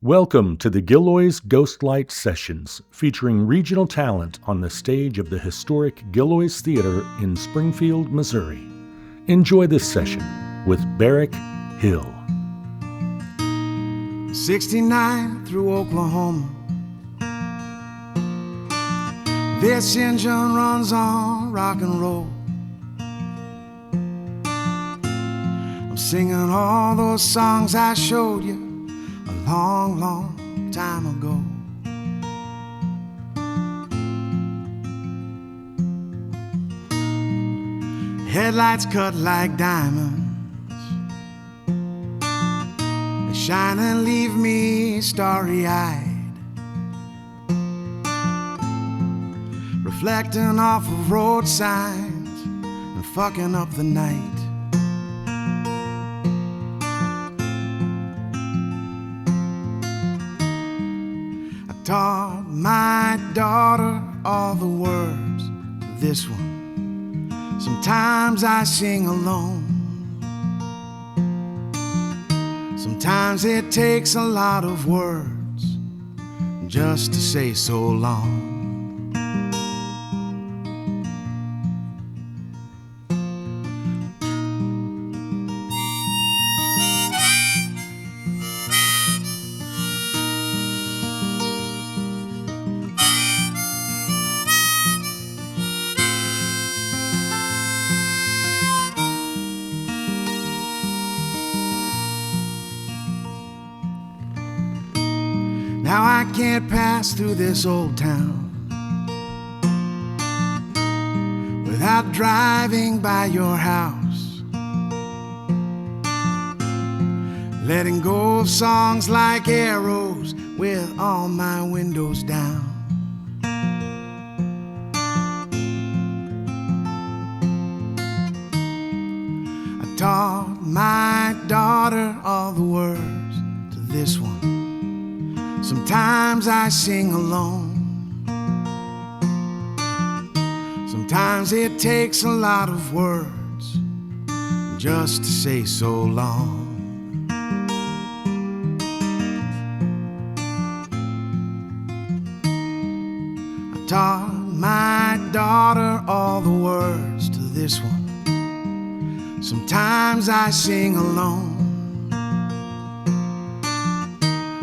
Welcome to the Gillioz Ghost Light Sessions, featuring regional talent on the stage of the historic Gillioz Theatre in Springfield, Missouri. Enjoy this session with Barak Hill. 69 through Oklahoma. This engine runs on rock and roll. I'm singing all those songs I showed you a long, long time ago. Headlights cut like diamonds, they shine and leave me starry-eyed, reflecting off of road signs and fucking up the night. Taught my daughter all the words to this one. Sometimes I sing alone. Sometimes it takes a lot of words just to say so long. Now I can't pass through this old town without driving by your house, letting go of songs like arrows with all my windows down. I taught my daughter all the words to this one. Sometimes I sing alone. Sometimes it takes a lot of words just to say so long. I taught my daughter all the words to this one. Sometimes I sing alone.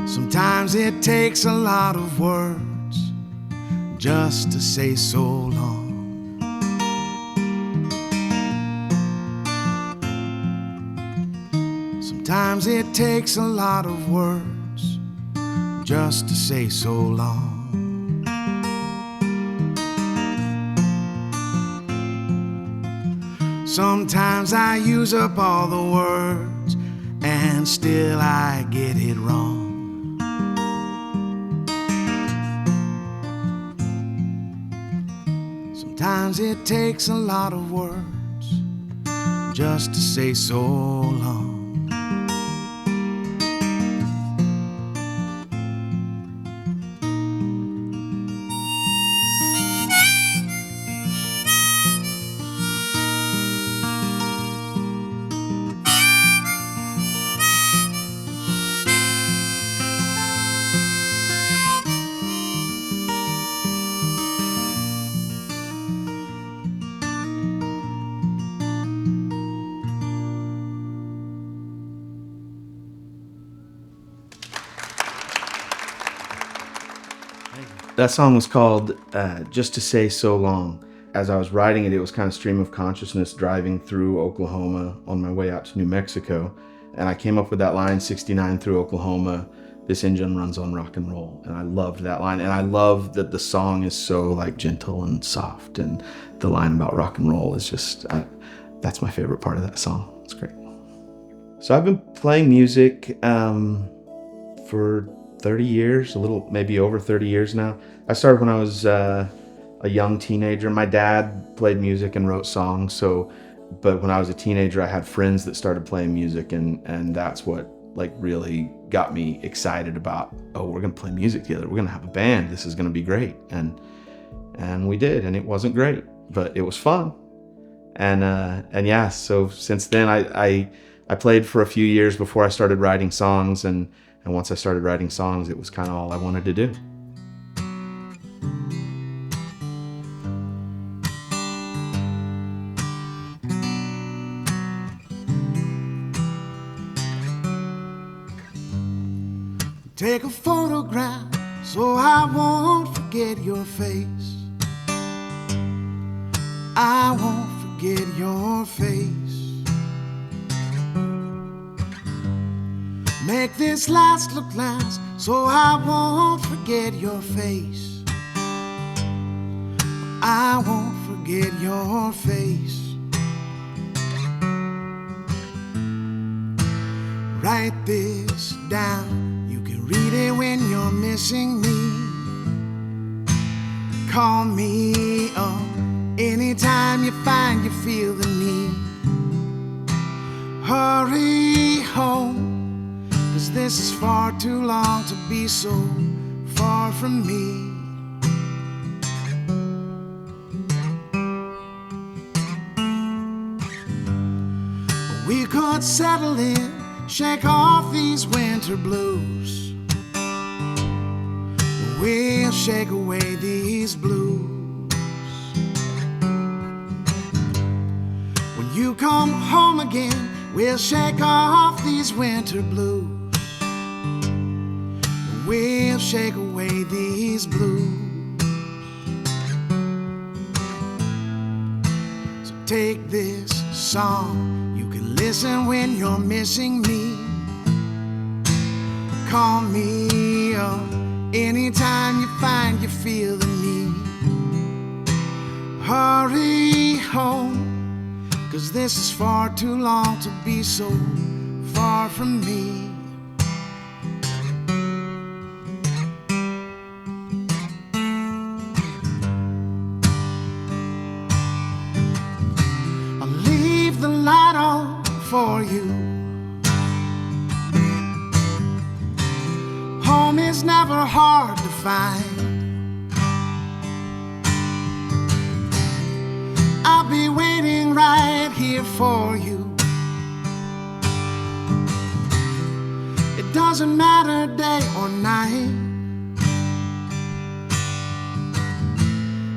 Sometimes it takes a lot of words just to say so long. Sometimes it takes a lot of words just to say so long. Sometimes I use up all the words and still I get it wrong. Sometimes it takes a lot of words just to say so long. That song was called Just to Say So Long. As I was writing it, it was kind of stream of consciousness driving through Oklahoma on my way out to New Mexico. And I came up with that line, 69 through Oklahoma, this engine runs on rock and roll. And I loved that line. And I love that the song is so like gentle and soft. And the line about rock and roll is just, that's my favorite part of that song. It's great. So I've been playing music for 30 years, a little, maybe over 30 years now. I started when I was a young teenager. My dad played music and wrote songs, but when I was a teenager, I had friends that started playing music, and that's what like really got me excited about, oh, we're gonna play music together. We're gonna have a band. This is gonna be great. And we did, and it wasn't great, but it was fun. And yeah, so since then I played for a few years before I started writing songs, and And once I started writing songs, it was kind of all I wanted to do. Take a photograph so I won't forget your face. I won't forget your face. Make this last look last so I won't forget your face. I won't forget your face. Write this down. Read it when you're missing me. Call me up anytime you find you feel the need. Hurry home, 'cause this is far too long to be so far from me. We could settle in, shake off these winter blues. We'll shake away these blues. When you come home again, we'll shake off these winter blues. We'll shake away these blues. So take this song, you can listen when you're missing me. Call me up anytime you find you feel the need. Hurry home, 'cause this is far too long to be so far from me. I'll leave the light on for you. Home is never hard to find. I'll be waiting right here for you. It doesn't matter day or night,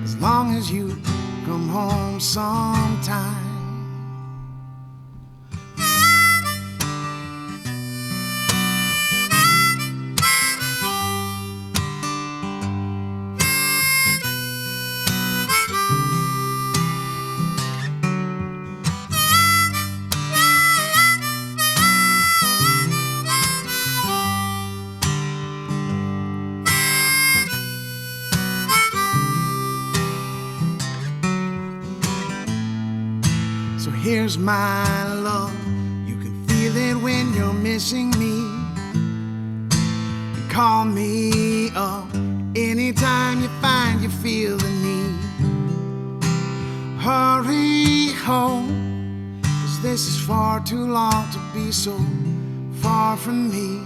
as long as you come home sometime. Here's my love, you can feel it when you're missing me. Call me up anytime you find you feel the need. Hurry home, 'cause this is far too long to be so far from me.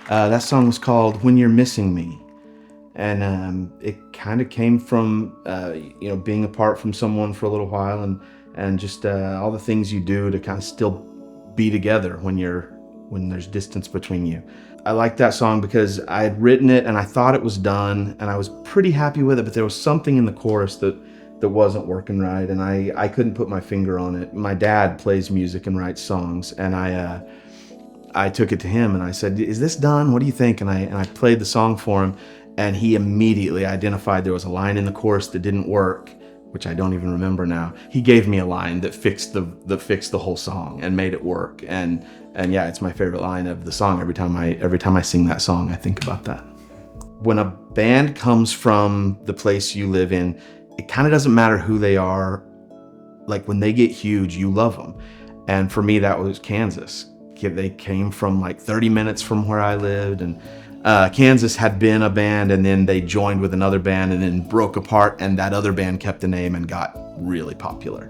That song was called When You're Missing Me. And it kind of came from, being apart from someone for a little while and just all the things you do to kind of still be together when there's distance between you. I liked that song because I had written it and I thought it was done and I was pretty happy with it, but there was something in the chorus that wasn't working right, and I couldn't put my finger on it. My dad plays music and writes songs, and I took it to him and I said, "Is this done? What do you think?" And I played the song for him, and he immediately identified there was a line in the chorus that didn't work, which I don't even remember now. He gave me a line that fixed the whole song and made it work. And yeah, it's my favorite line of the song. Every time I sing that song, I think about that. When a band comes from the place you live in, it kind of doesn't matter who they are. Like when they get huge, you love them. And for me, that was Kansas. They came from like 30 minutes from where I lived, and Kansas had been a band, and then they joined with another band and then broke apart, and that other band kept the name and got really popular.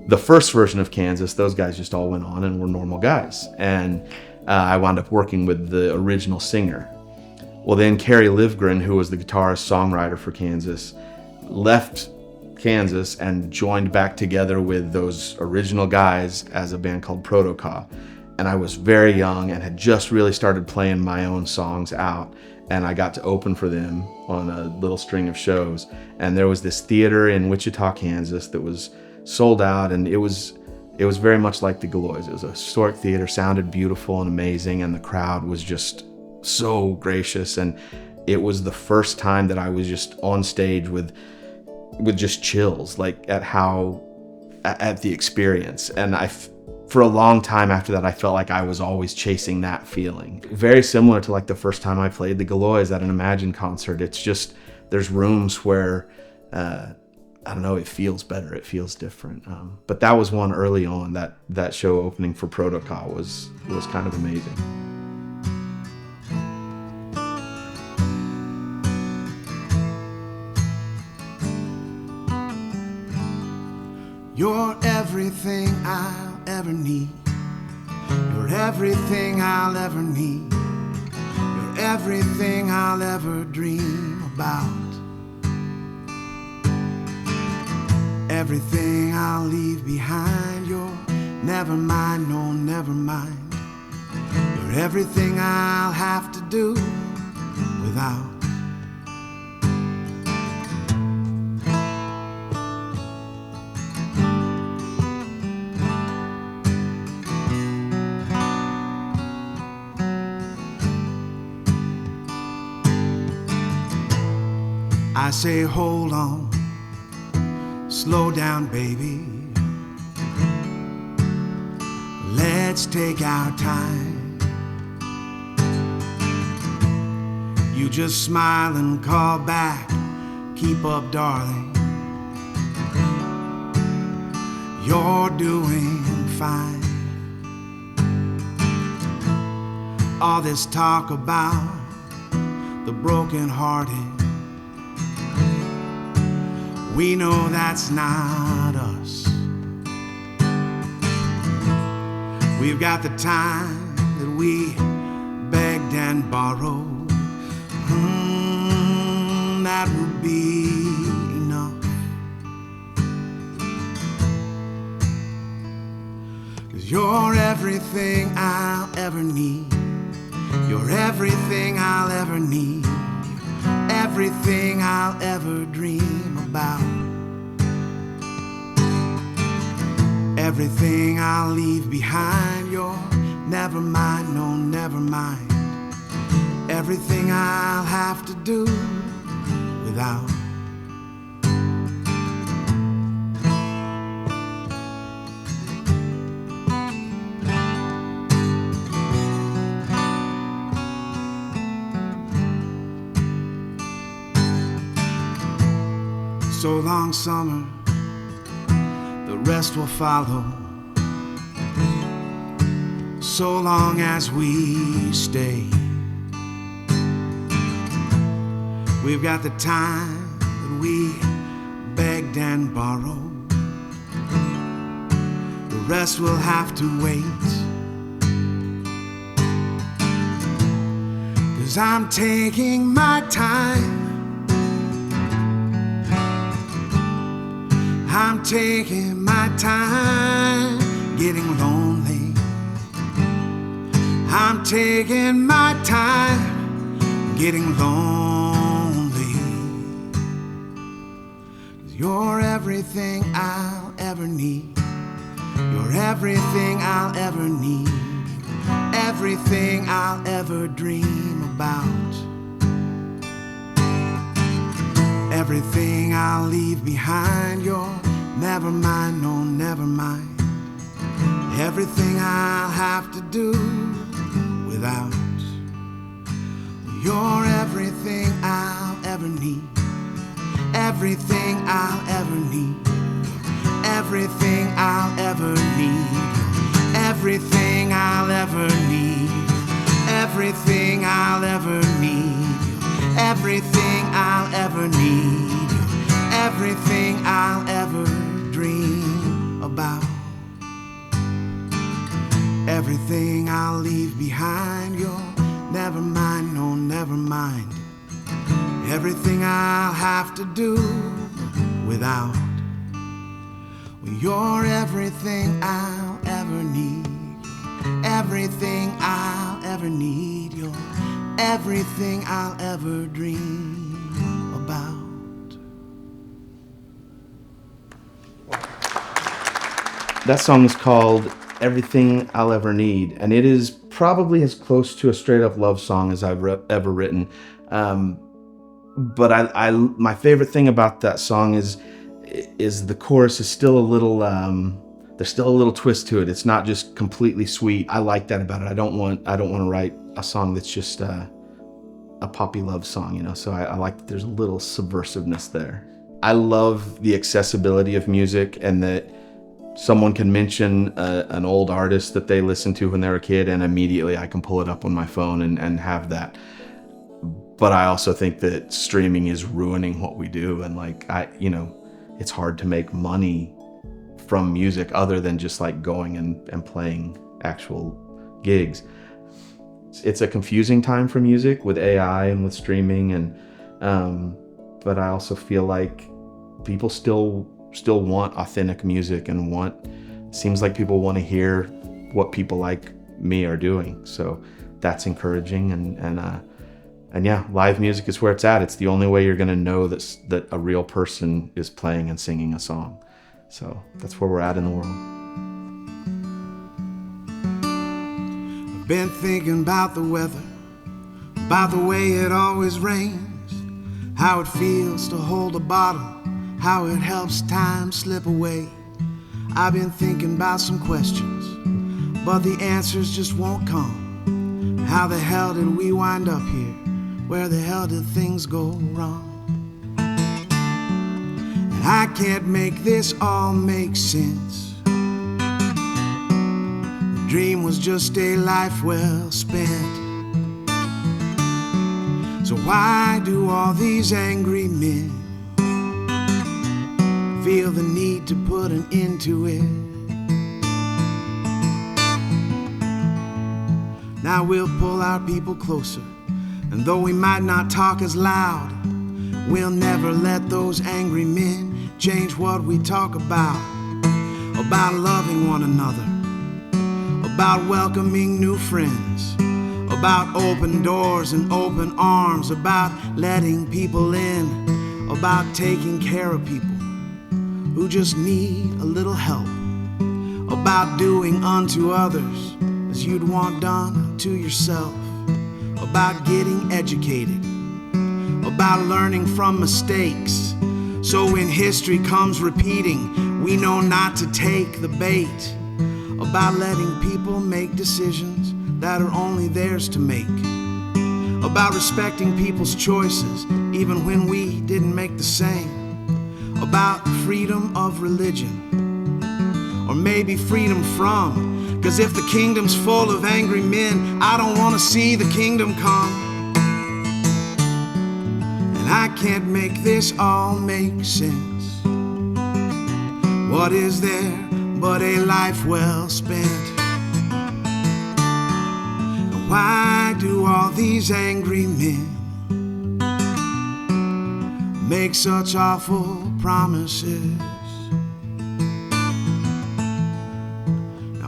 The first version of Kansas, those guys just all went on and were normal guys, and I wound up working with the original singer. Well, then Kerry Livgren, who was the guitarist songwriter for Kansas, left Kansas and joined back together with those original guys as a band called Protoca. And I was very young and had just really started playing my own songs out, and I got to open for them on a little string of shows. And there was this theater in Wichita, Kansas that was sold out, and it was very much like the Gillioz. It was a historic theater, sounded beautiful and amazing, and the crowd was just so gracious. And it was the first time that I was just on stage with just chills, like at the experience. And for a long time after that, I felt like I was always chasing that feeling. Very similar to like the first time I played the Gillioz at an Imagine concert. It's just, there's rooms where, I don't know, it feels better, it feels different. But that was one early on, that show opening for Protoca was kind of amazing. You're everything I'll ever need. You're everything I'll ever need. You're everything I'll ever dream about. Everything I'll leave behind. You're never mind, no, never mind. You're everything I'll have to do without. I say hold on, slow down baby, let's take our time. You just smile and call back, keep up darling, you're doing fine. All this talk about the broken-hearted, we know that's not us. We've got the time that we begged and borrowed. That would be enough. 'Cause you're everything I'll ever need. You're everything I'll ever need. Everything I'll ever dream about. Everything I'll leave behind. You're never mind, no, never mind. Everything I'll have to do without. So long, summer, the rest will follow. So long as we stay, we've got the time that we begged and borrowed. The rest will have to wait. 'Cause I'm taking my time. I'm taking my time getting lonely. I'm taking my time getting lonely. 'Cause you're everything I'll ever need. You're everything I'll ever need. Everything I'll ever dream about. Everything I'll leave behind. You're never mind, no, never mind. Everything I'll have to do without. You're everything I'll ever need. Everything I'll ever need. Everything I'll ever need. Everything I'll ever need. Everything I'll ever need. Everything I'll ever need. Everything I'll ever dream about. Everything I'll leave behind. You're never mind, no, never mind everything I'll have to do without. Well, you're everything I'll ever need. Everything I'll ever need. You're everything I'll ever dream about. That song is called Everything I'll Ever Need, and it is probably as close to a straight up love song as I've ever written. But my favorite thing about that song is the chorus is still a little, there's still a little twist to it. It's not just completely sweet. I like that about it. I don't want to write a song that's just a poppy love song, you know? So I like that there's a little subversiveness there. I love the accessibility of music, and that someone can mention an old artist that they listened to when they were a kid, and immediately I can pull it up on my phone and have that. But I also think that streaming is ruining what we do, and it's hard to make money from music other than just like going and playing actual gigs. It's a confusing time for music with AI and with streaming, but I also feel like people still want authentic music, and seems like people want to hear what people like me are doing. So that's encouraging, and yeah, live music is where it's at. It's the only way you're gonna know that a real person is playing and singing a song. So that's where we're at in the world. I've been thinking about the weather, about the way it always rains, how it feels to hold a bottle, how it helps time slip away. I've been thinking about some questions, but the answers just won't come. How the hell did we wind up here? Where the hell did things go wrong? And I can't make this all make sense. The dream was just a life well spent. So why do all these angry men feel the need to put an end to it? Now we'll pull our people closer, and though we might not talk as loud, we'll never let those angry men change what we talk about loving one another, about welcoming new friends, about open doors and open arms, about letting people in, about taking care of people who just need a little help, about doing unto others as you'd want done to yourself, about getting educated, about learning from mistakes, so when history comes repeating, we know not to take the bait, about letting people make decisions that are only theirs to make, about respecting people's choices even when we didn't make the same, about freedom of religion, or maybe freedom from. 'Cause if the kingdom's full of angry men, I don't want to see the kingdom come. And I can't make this all make sense. What is there but a life well spent? And why do all these angry men make such awful promises?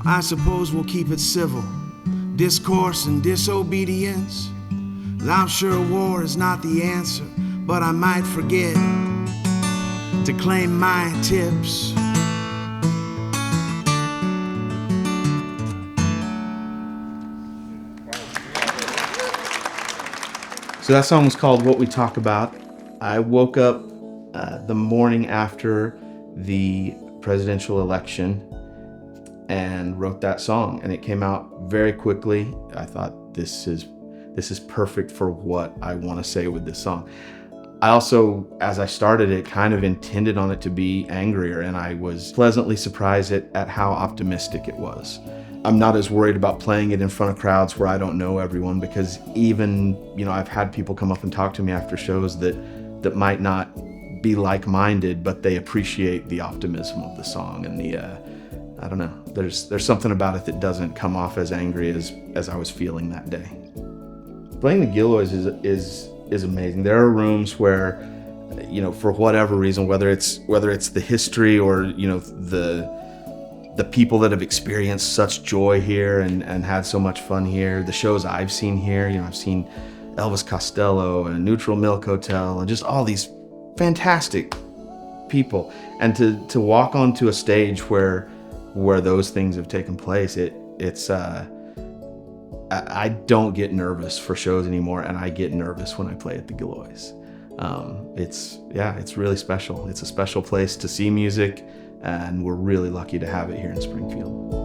I suppose we'll keep it civil, discourse and disobedience. I'm sure war is not the answer, but I might forget to claim my tips. So that song was called What We Talk About. I woke up the morning after the presidential election and wrote that song, and it came out very quickly. I thought this is perfect for what I want to say with this song. I also, as I started it, kind of intended on it to be angrier, and I was pleasantly surprised at how optimistic it was. I'm not as worried about playing it in front of crowds where I don't know everyone, because even, I've had people come up and talk to me after shows that might not be like-minded, but they appreciate the optimism of the song and the I don't know. There's something about it that doesn't come off as angry as I was feeling that day. Playing the Gillioz is amazing. There are rooms where, for whatever reason, whether it's the history or the people that have experienced such joy here and had so much fun here, the shows I've seen here, I've seen Elvis Costello and Neutral Milk Hotel and just all these fantastic people, and to walk onto a stage where those things have taken place, I don't get nervous for shows anymore, and I get nervous when I play at the Gillioz. It's really special. It's a special place to see music, and we're really lucky to have it here in Springfield.